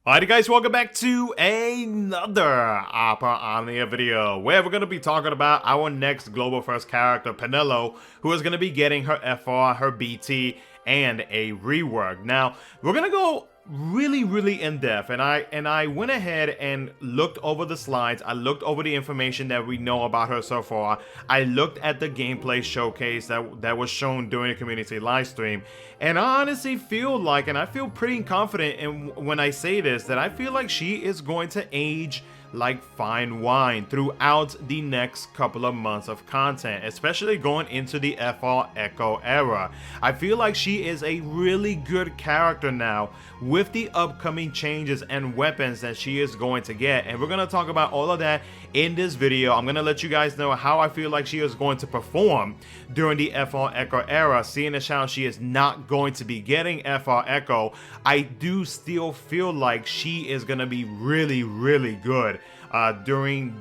Alright guys, welcome back to another Opera Omnia video where we're going to be talking about our next global first character, Penelo, who is going to be getting her FR, her BT, and a rework. Now, we're going to go really in depth, and I went ahead and looked over the slides. I looked over the information that we know about her so far. I looked at the gameplay showcase that was shown during the community live stream, and I honestly feel like, and I feel pretty confident in when I say this, that I feel like she is going to age like fine wine throughout the next couple of months of content, especially going into the FR Echo era. I feel like she is a really good character now with the upcoming changes and weapons that she is going to get, and we're going to talk about all of that in this video. I'm going to let you guys know how I feel like she is going to perform during the FR Echo era. Seeing as how she is not going to be getting FR Echo, I do still feel like she is going to be really good during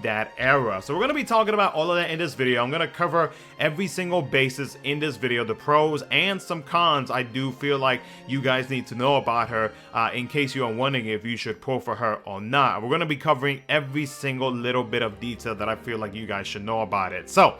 that era. So we're going to be talking about all of that in this video. I'm going to cover every single basis in this video, the pros and some cons I do feel like you guys need to know about her, in case you are wondering if you should pull for her or not. We're going to be covering every single little bit of detail that I feel like you guys should know about it. So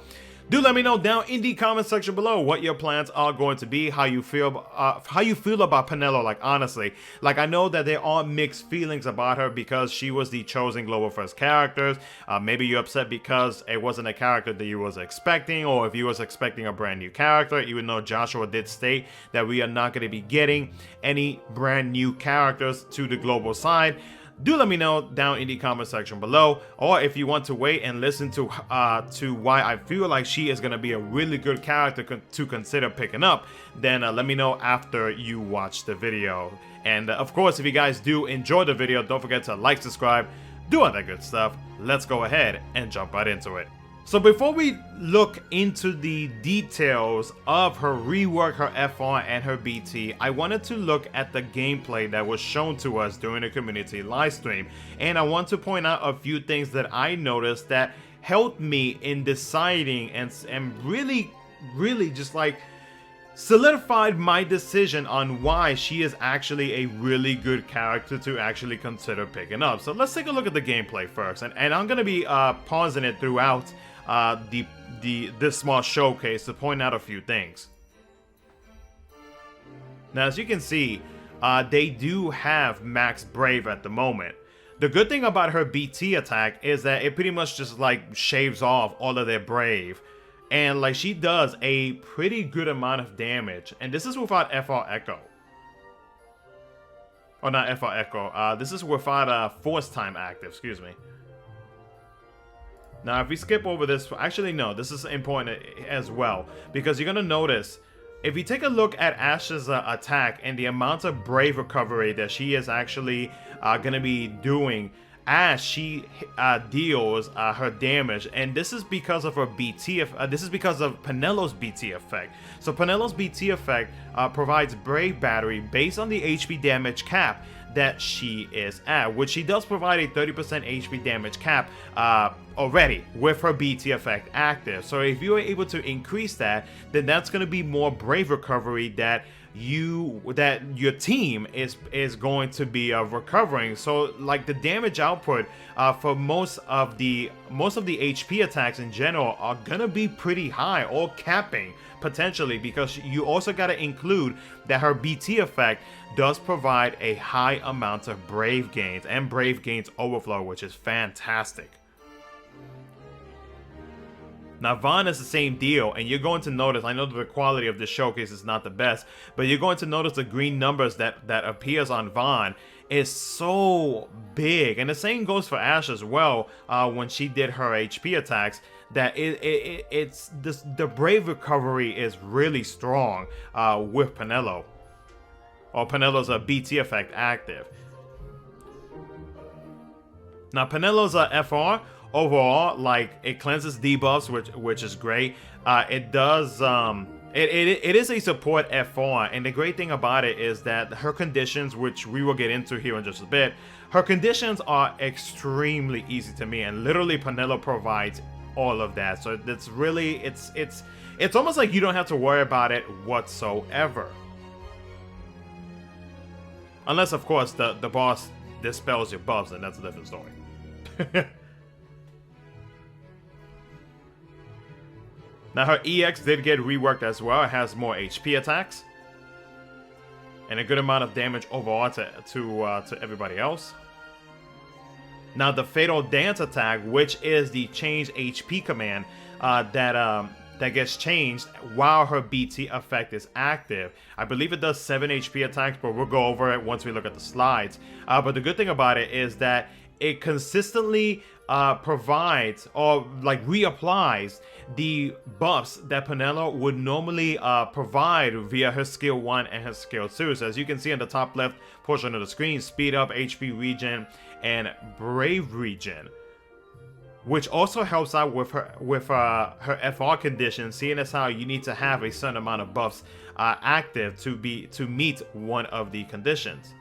do let me know down in the comment section below what your plans are going to be, how you feel about Penelo. Like, honestly, like, I know that there are mixed feelings about her because she was the chosen global first characters. Maybe you're upset because it wasn't a character that you was expecting, or if you was expecting a brand new character, even though Joshua did state that we are not going to be getting any brand new characters to the global side. Do let me know down in the comment section below, or if you want to wait and listen to why I feel like she is going to be a really good character to consider picking up, then let me know after you watch the video. And of course, if you guys do enjoy the video, don't forget to like, subscribe, do all that good stuff. Let's go ahead and jump right into it. So before we look into the details of her rework, her FR, and her BT, I wanted to look at the gameplay that was shown to us during the community live stream. And I want to point out a few things that I noticed that helped me in deciding and really just like solidified my decision on why she is actually a really good character to actually consider picking up. So let's take a look at the gameplay first, and I'm going to be pausing it throughout this small showcase to point out a few things. Now, as you can see, they do have max brave at the moment. The good thing about her BT attack is that it pretty much just like shaves off all of their brave, and like she does a pretty good amount of damage, and this is without FR Echo. Or not FR Echo, this is without Force Time active, excuse me. Now, if we skip over this, actually no, this is important as well, because you're going to notice, if you take a look at Ash's attack and the amount of brave recovery that she is actually going to be doing as she deals her damage, and this is because of her BT, this is because of Penelo's BT effect. So Penelo's BT effect provides brave battery based on the HP damage cap that she is at, which she does provide a 30% HP damage cap already with her BT effect active. So if you are able to increase that, then that's going to be more brave recovery that your team is going to be recovering. So like the damage output for most of the HP attacks in general are gonna be pretty high, or capping potentially, because you also got to include that her BT effect does provide a high amount of brave gains and brave gains overflow, which is fantastic. Now, Vaughn is the same deal, and you're going to notice, I know that the quality of this showcase is not the best, but you're going to notice the green numbers that appears on Vaughn is so big. And the same goes for Ash as well, when she did her HP attacks, that the brave recovery is really strong with Penelo, or Penelo's BT effect active. Now, Penelo's FR, overall, like, it cleanses debuffs, which is great. It does it is a support FR, and the great thing about it is that her conditions, which we will get into here in just a bit, her conditions are extremely easy to me, and literally Penelo provides all of that. So it's really it's almost like you don't have to worry about it whatsoever. Unless, of course, the boss dispels your buffs, and that's a different story. Now, her EX did get reworked as well. It has more HP attacks and a good amount of damage overall to everybody else. Now, the Fatal Dance attack, which is the change HP command that gets changed while her BT effect is active. I believe it does 7 HP attacks, but we'll go over it once we look at the slides. But the good thing about it is that it consistently provides or like reapplies the buffs that Penelo would normally provide via her skill 1 and her skill 2. So as you can see in the top left portion of the screen, speed up, HP regen, and brave regen, which also helps out with her FR condition, seeing as how you need to have a certain amount of buffs active to meet one of the conditions.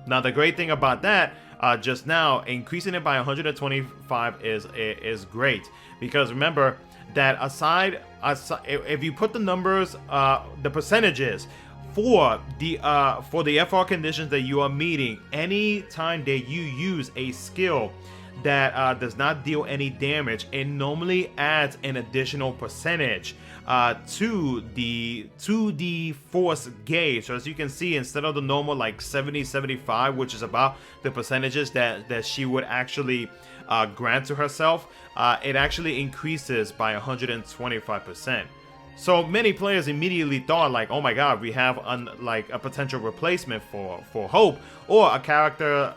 Now, the great thing about that, just now, increasing it by 125 is great, because remember that aside if you put the numbers, the percentages for the FR conditions that you are meeting, any time that you use a skill that does not deal any damage, it normally adds an additional percentage to the force gauge. So as you can see, instead of the normal like 70-75, which is about the percentages that she would actually grant to herself, it actually increases by 125%. So many players immediately thought like, oh my god, we have like a potential replacement for Hope, or a character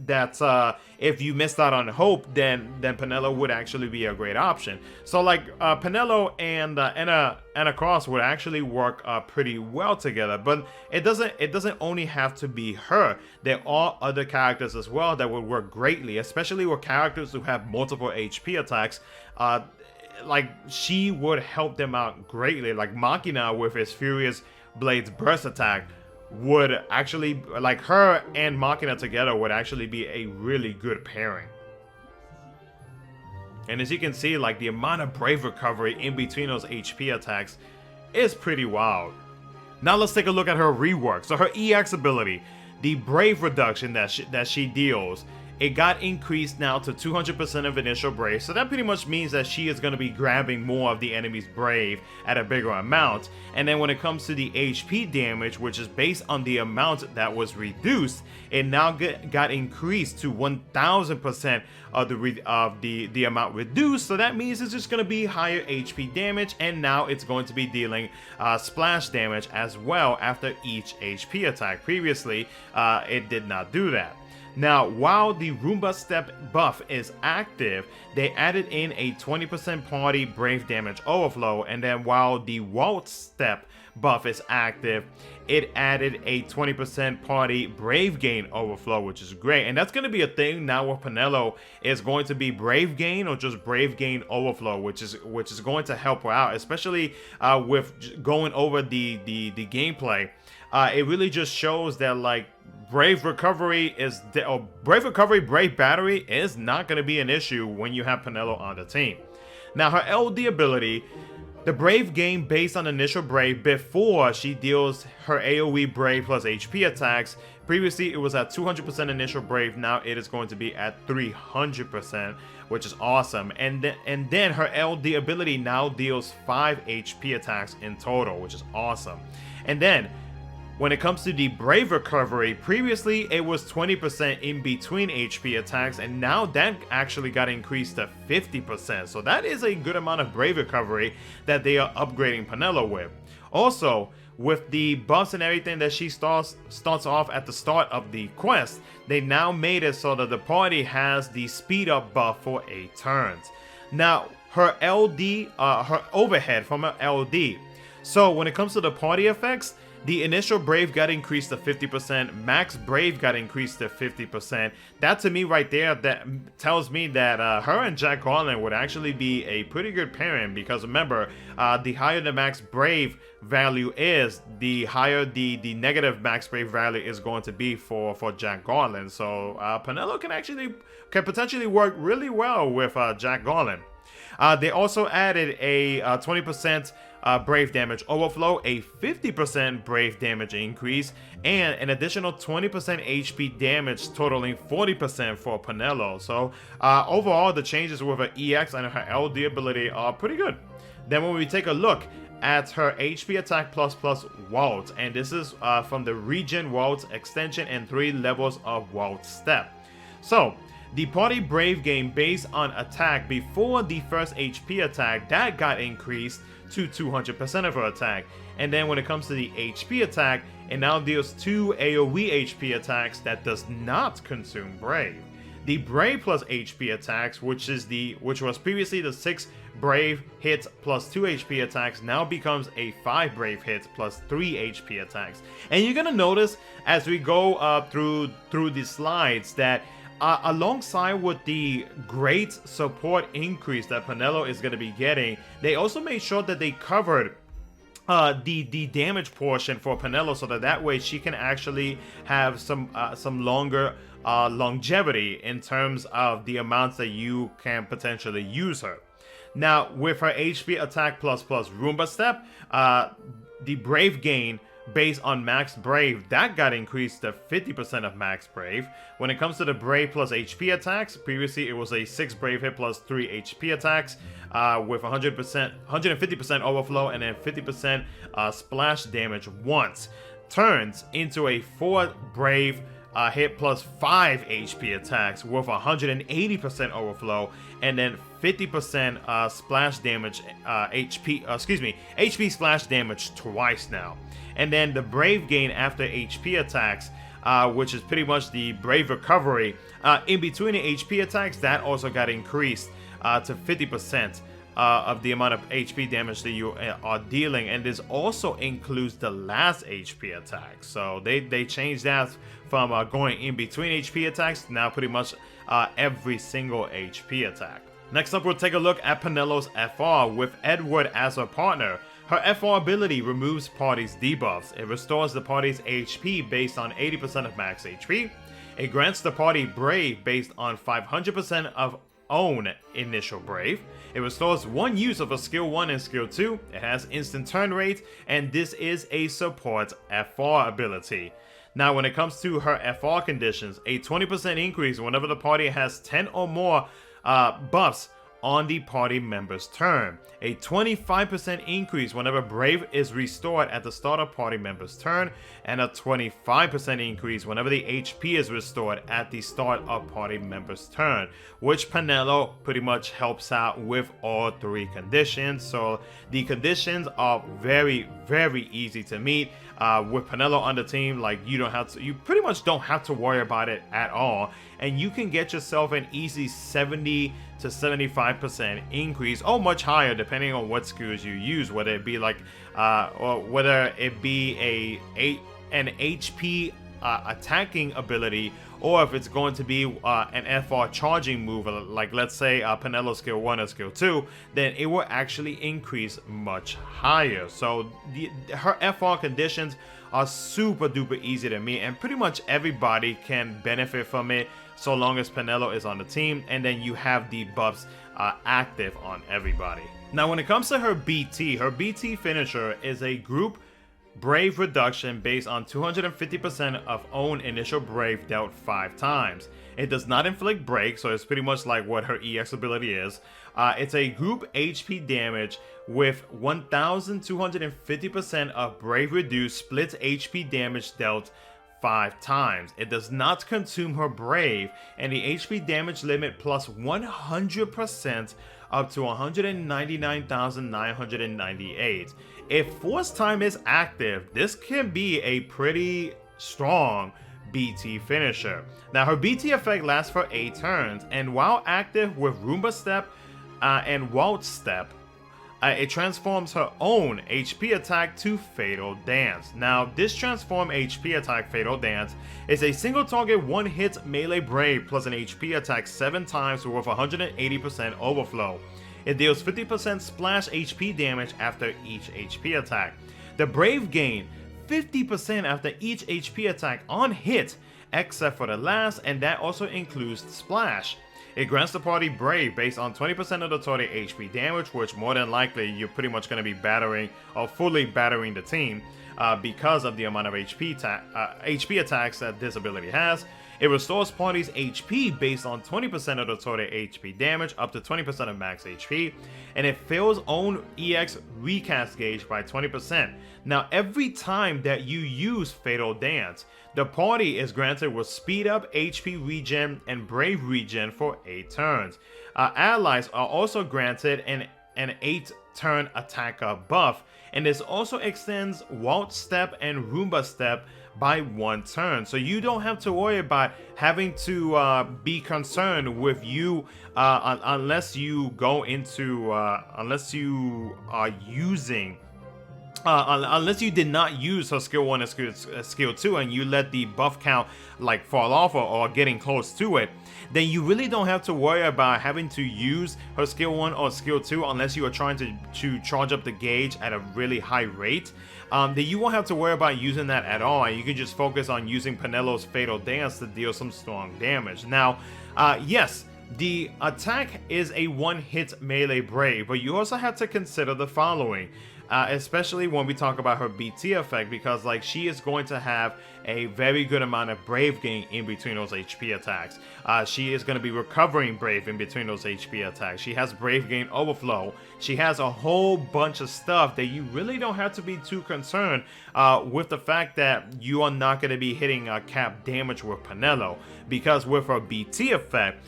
that if you missed out on Hope, then Penelo would actually be a great option. So like Penelo and Anna Cross would actually work pretty well together. But it doesn't only have to be her. There are other characters as well that would work greatly, especially with characters who have multiple HP attacks. Like she would help them out greatly. Like Machina with his Furious Blades burst attack would actually, like her and Machina together would actually be a really good pairing. And as you can see, like the amount of Brave recovery in between those HP attacks is pretty wild. Now let's take a look at her rework. So her EX ability, the Brave reduction that she deals, it got increased now to 200% of initial Brave. So that pretty much means that she is going to be grabbing more of the enemy's Brave at a bigger amount. And then when it comes to the HP damage, which is based on the amount that was reduced, it now got increased to 1000% of the amount reduced. So that means it's just going to be higher HP damage, and now it's going to be dealing splash damage as well after each HP attack. Previously, it did not do that. Now, while the Roomba Step buff is active, they added in a 20% party Brave damage overflow, and then while the Waltz Step buff is active, it added a 20% party Brave gain overflow, which is great. And that's going to be a thing now with Penelo, is going to be Brave gain or just Brave gain overflow, which is going to help her out, especially with going over the gameplay. It really just shows that like Brave recovery Brave battery is not going to be an issue when you have Penelo on the team. Now her LD ability, the Brave gain based on initial Brave before she deals her AoE Brave plus HP attacks. Previously it was at 200% initial Brave, now it is going to be at 300%, which is awesome. And then her LD ability now deals 5 HP attacks in total, which is awesome. And then when it comes to the Brave recovery, previously it was 20% in between HP attacks, and now that actually got increased to 50%. So that is a good amount of Brave recovery that they are upgrading Penelo with. Also, with the buffs and everything that she starts off at the start of the quest, they now made it so that the party has the speed up buff for 8 turns. Now, her LD, her overhead from her LD. So when it comes to the party effects, the initial Brave got increased to 50%, max Brave got increased to 50%. That to me right there, that tells me that her and Jack Garland would actually be a pretty good pairing, because remember, the higher the max Brave value is, the higher the negative max Brave value is going to be for Jack Garland. So Penelo can potentially work really well with Jack Garland. They also added a 20% brave damage overflow, a 50% brave damage increase, and an additional 20% HP damage, totaling 40% for Penelo. So overall, the changes with her EX and her LD ability are pretty good. Then when we take a look at her HP attack plus Waltz, and this is from the Regen Waltz extension and 3 levels of Waltz step. So the party brave gain based on attack before the first HP attack, that got increased to 200% of her attack. And then when it comes to the HP attack, it now deals 2 AoE HP attacks that does not consume brave. The brave plus HP attacks, which was previously the 6 brave hits plus 2 HP attacks, now becomes a 5 brave hits plus 3 HP attacks. And you're gonna notice as we go through the slides that alongside with the great support increase that Penelo is going to be getting, they also made sure that they covered the damage portion for Penelo, so that way she can actually have some longer longevity in terms of the amounts that you can potentially use her. Now with her HP attack plus Roomba step, the brave gain based on max brave, that got increased to 50% of max brave. When it comes to the brave plus HP attacks, previously it was a 6 brave hit plus 3 HP attacks with 150% overflow and then 50% splash damage once, turns into a 4 brave hit plus 5 HP attacks with 180% overflow and then 50% splash damage HP splash damage twice now. And then the brave gain after HP attacks, which is pretty much the brave recovery in between the HP attacks, that also got increased to 50% of the amount of HP damage that you are dealing, and this also includes the last HP attack. So they changed that from going in between HP attacks, now pretty much every single HP attack. Next up, we'll take a look at Penelo's FR with Edward as her partner. Her FR ability removes party's debuffs. It restores the party's HP based on 80% of max HP. It grants the party Brave based on 500% of own initial Brave. It restores one use of a skill 1 and skill 2. It has instant turn rate, and this is a support FR ability. Now when it comes to her FR conditions, a 20% increase whenever the party has 10 or more buffs on the party member's turn. A 25% increase whenever Brave is restored at the start of party member's turn, and a 25% increase whenever the HP is restored at the start of party member's turn, which Penelo pretty much helps out with all 3 conditions. So the conditions are very, very easy to meet. With Penelo on the team, like you pretty much don't have to worry about it at all, and you can get yourself an easy 70 to 75% increase, or much higher depending on what skills you use, whether it be like or whether it be an HP attacking ability, or if it's going to be an FR charging move, like let's say Penelo skill 1 or skill 2, then it will actually increase much higher. So her FR conditions are super duper easy to meet, and pretty much everybody can benefit from it so long as Penelo is on the team, and then you have the buffs active on everybody. Now when it comes to her BT finisher is a group Brave reduction based on 250% of own initial Brave dealt 5 times. It does not inflict break, so it's pretty much like what her EX ability is. It's a group HP damage with 1250% of Brave reduced splits HP damage dealt 5 times. It does not consume her Brave, and the HP damage limit plus 100% up to 199,998. If Force Time is active, this can be a pretty strong BT finisher. Now her BT effect lasts for 8 turns, and while active with Roomba Step and Waltz Step, it transforms her own HP attack to Fatal Dance. Now this transform HP attack Fatal Dance is a single target 1-hit melee Brave plus an HP attack 7 times with 180% overflow. It deals 50% splash HP damage after each HP attack. The Brave gain 50% after each HP attack on hit, except for the last, and that also includes splash. It grants the party Brave based on 20% of the total HP damage, which more than likely you're pretty much going to be battering or fully battering the team because of the amount of HP attacks that this ability has. It restores party's HP based on 20% of the total HP damage up to 20% of max HP, and it fills own EX recast gauge by 20%. Now, every time that you use Fatal Dance, the party is granted with speed up, HP regen, and Brave regen for 8 turns. Allies are also granted an 8-turn attacker buff, and this also extends Waltz Step and Roomba Step by 1 turn, so you don't have to worry about having to be concerned with you unless you go into unless you are using unless you did not use her skill 1 and skill 2 and you let the buff count like fall off or getting close to it, then you really don't have to worry about having to use her skill 1 or skill 2 unless you are trying to charge up the gauge at a really high rate. Then you won't have to worry about using that at all, and you can just focus on using Penelo's Fatal Dance to deal some strong damage. Now, yes, the attack is a one-hit melee Brave, but you also have to consider the following. Especially when we talk about her BT effect, because like she is going to have a very good amount of Brave gain in between those HP attacks. She is going to be recovering Brave in between those HP attacks. She has Brave gain overflow. She has a whole bunch of stuff that you really don't have to be too concerned with the fact that you are not going to be hitting cap damage with Penelo, because with her BT effect,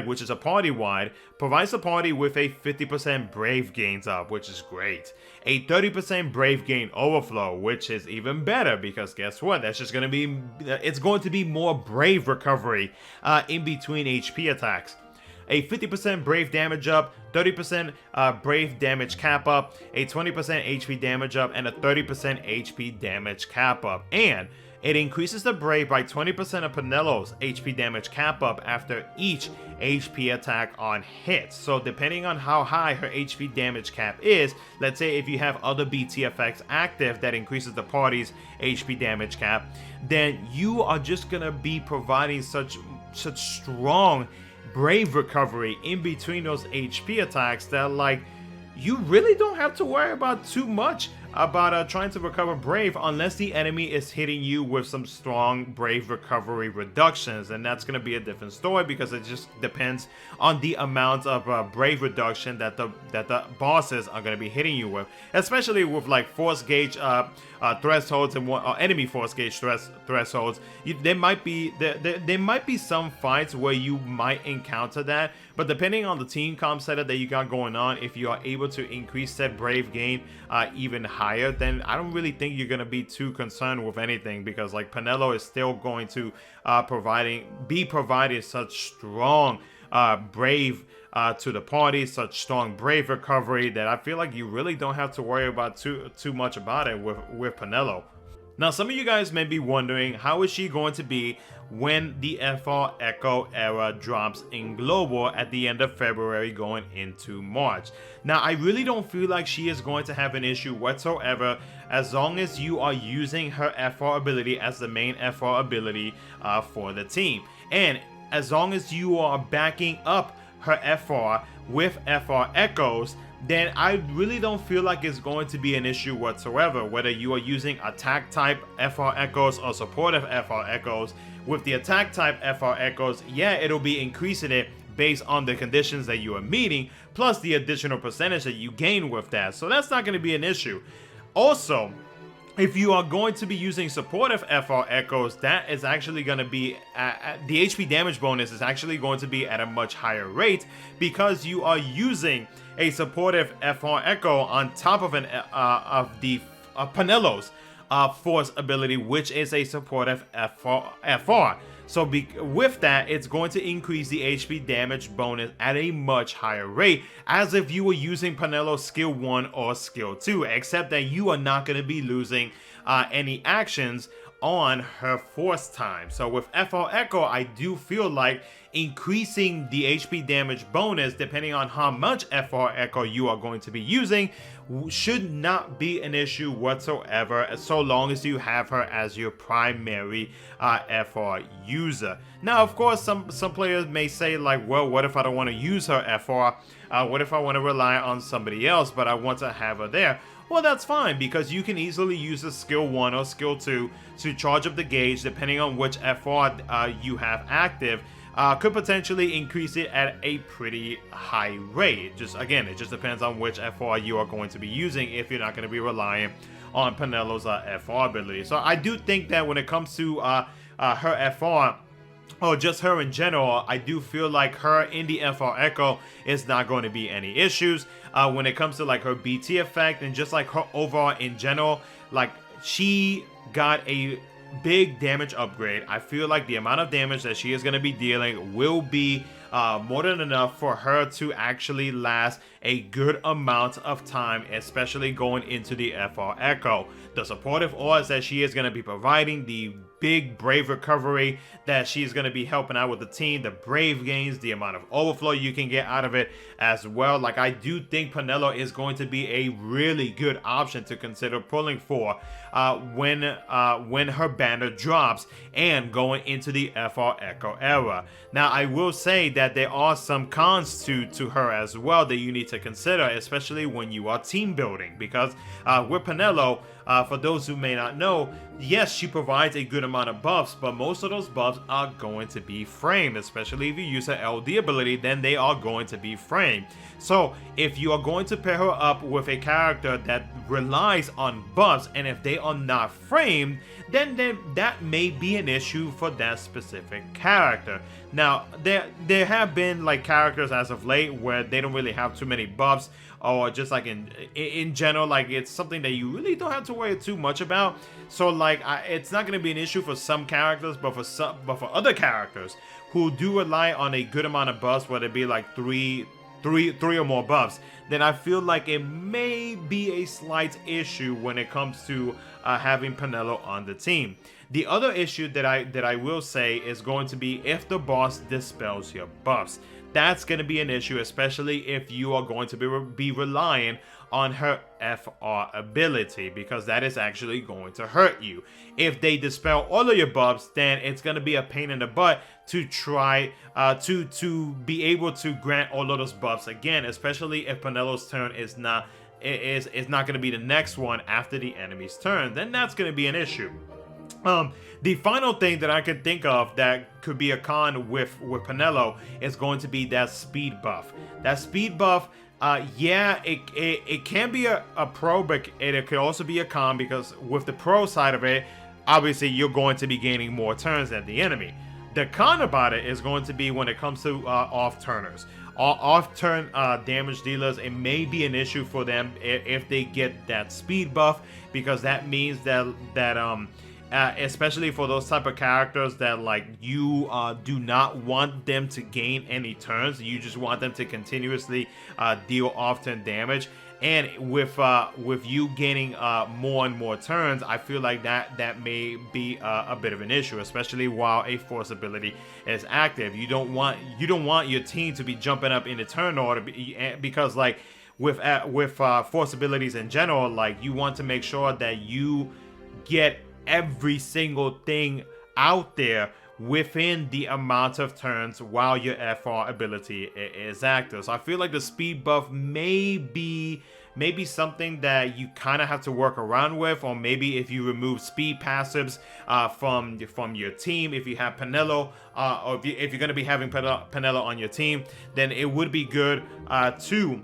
which is a party-wide, provides the party with a 50% Brave gains up, which is great. A 30% Brave gain overflow, which is even better, because guess what? That's just going to be, it's going to be more Brave recovery in between HP attacks. A 50% Brave damage up, 30% Brave damage cap up, a 20% HP damage up, and a 30% HP damage cap up. And it increases the Brave by 20% of Penelo's HP damage cap up after each HP attack on hit. So depending on how high her HP damage cap is, let's say if you have other BT effects active that increases the party's HP damage cap, then you are just gonna be providing such strong Brave recovery in between those HP attacks that like you really don't have to worry about too much about trying to recover Brave unless the enemy is hitting you with some strong Brave recovery reductions, and that's going to be a different story because it just depends on the amount of Brave reduction that the bosses are going to be hitting you with, especially with like force gauge thresholds and enemy force gauge thresholds. There might be some fights where you might encounter that, but depending on the team comp setup that you got going on, if you are able to increase that Brave gain even higher, then I don't really think you're gonna be too concerned with anything, because like Penelo is still going to be providing such strong Brave to the party, such strong Brave recovery, that I feel like you really don't have to worry about too much about it with Penelo. Now, some of you guys may be wondering, how is she going to be when the FR Echo era drops in Global at the end of February going into March? Now, I really don't feel like she is going to have an issue whatsoever as long as you are using her FR ability as the main FR ability for the team. And as long as you are backing up her FR with FR Echoes, then I really don't feel like it's going to be an issue whatsoever, whether you are using attack type FR Echoes or supportive FR Echoes. With the attack type FR Echoes, yeah, it'll be increasing it based on the conditions that you are meeting, plus the additional percentage that you gain with that, so that's not going to be an issue. Also, if you are going to be using supportive FR Echoes, that is actually going to be, the HP damage bonus is actually going to be at a much higher rate, because you are using a supportive FR Echo on top of Penelo's force ability, which is a supportive FR. So with that, it's going to increase the HP damage bonus at a much higher rate, as if you were using Penelo's skill 1 or skill 2, except that you are not going to be losing any actions on her force time. So with FR Echo, I do feel like increasing the HP damage bonus depending on how much FR Echo you are going to be using should not be an issue whatsoever, so long as you have her as your primary FR user. Now, of course, some players may say like, well, what if I don't want to use her FR? What if I want to rely on somebody else, but I want to have her there? Well, that's fine, because you can easily use a skill 1 or skill 2 to charge up the gauge depending on which FR you have active. Could potentially increase it at a pretty high rate. Again, it just depends on which FR you are going to be using if you're not going to be relying on Penelo's FR ability. So I do think that when it comes to her FR, or just her in general, I do feel like her in the FR Echo is not going to be any issues. When it comes to like her BT effect and just like her overall in general, like she got a big damage upgrade. I feel like the amount of damage that she is going to be dealing will be more than enough for her to actually last a good amount of time, especially going into the FR Echo. The supportive auras that she is going to be providing, the big Brave recovery that she's going to be helping out with the team, the Brave gains, the amount of overflow you can get out of it as well. Like, I do think Penelo is going to be a really good option to consider pulling for when her banner drops and going into the FR Echo era. Now, I will say that there are some cons to her as well that you need to consider, especially when you are team building, because with Penelo, for those who may not know, yes, she provides a good amount of buffs, but most of those buffs are going to be framed, especially if you use her LD ability, then they are going to be framed. So if you are going to pair her up with a character that relies on buffs, and if they are not framed, then that may be an issue for that specific character. Now, there have been like characters as of late where they don't really have too many buffs, or just like in general, like it's something that you really don't have to worry too much about. So like it's not going to be an issue for some characters, but for other characters who do rely on a good amount of buffs, whether it be like three or more buffs, then I feel like it may be a slight issue when it comes to having Penelo on the team. The other issue that I will say is going to be if the boss dispels your buffs. That's going to be an issue, especially if you are going to be relying on her FR ability, because that is actually going to hurt you. If they dispel all of your buffs, then it's going to be a pain in the butt to try to be able to grant all of those buffs again, especially if Penelo's turn is not going to be the next one after the enemy's turn. Then that's going to be an issue. The final thing that I could think of that could be a con with Penelo is going to be that speed buff. That speed buff, yeah, it can be a pro, but it could also be a con, because with the pro side of it, obviously you're going to be gaining more turns than the enemy. The con about it is going to be when it comes to off-turners. Off-turn damage dealers, it may be an issue for them if they get that speed buff, because that means that especially for those type of characters that like you do not want them to gain any turns, you just want them to continuously deal off-turn damage. And with you gaining more and more turns, I feel like that may be a bit of an issue, especially while a force ability is active. You don't want your team to be jumping up in the turn order, because like with force abilities in general, like you want to make sure that you get every single thing out there within the amount of turns while your FR ability is active. So I feel like the speed buff may be something that you kind of have to work around with, or maybe if you remove speed passives from your team, if you have Penelo, or if you're going to be having Penelo on your team, then it would be good to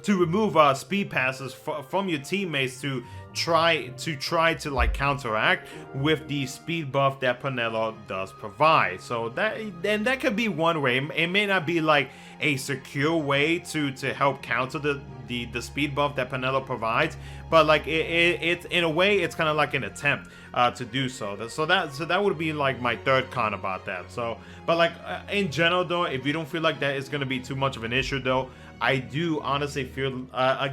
remove speed passes from your teammates to try to like counteract with the speed buff that Penelo does provide. So that could be one way. It may not be like a secure way to help counter the speed buff that Penelo provides, but like it's in a way it's kind of like an attempt to do so. So that would be like my third con about that. So, but like in general though, if you don't feel like that is going to be too much of an issue though, I do honestly feel I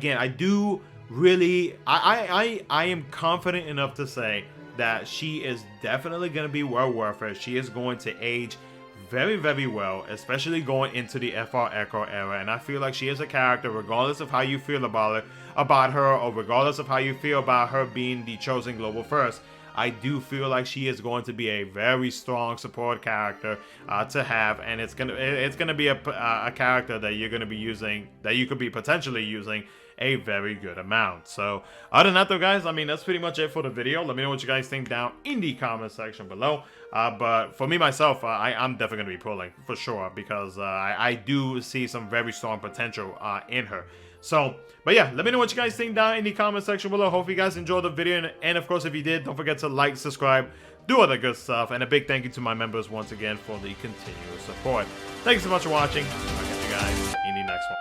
am confident enough to say that she is definitely going to be well worth it. She is going to age very, very well, especially going into the FR Echo era, and I feel like she is a character, regardless of how you feel about her, or regardless of how you feel about her being the chosen global first. I do feel like she is going to be a very strong support character to have, and it's gonna be a character that you're gonna be using, that you could be potentially using a very good amount. So other than that though, guys, I mean, that's pretty much it for the video. Let me know what you guys think down in the comment section below. But for me myself, I'm definitely gonna be pulling for sure, because I do see some very strong potential in her. So, but yeah, let me know what you guys think down in the comment section below. Hope you guys enjoyed the video, and of course, if you did, don't forget to like, subscribe, do all the good stuff, and a big thank you to my members once again for the continuous support. Thank you so much for watching. I'll catch you guys in the next one.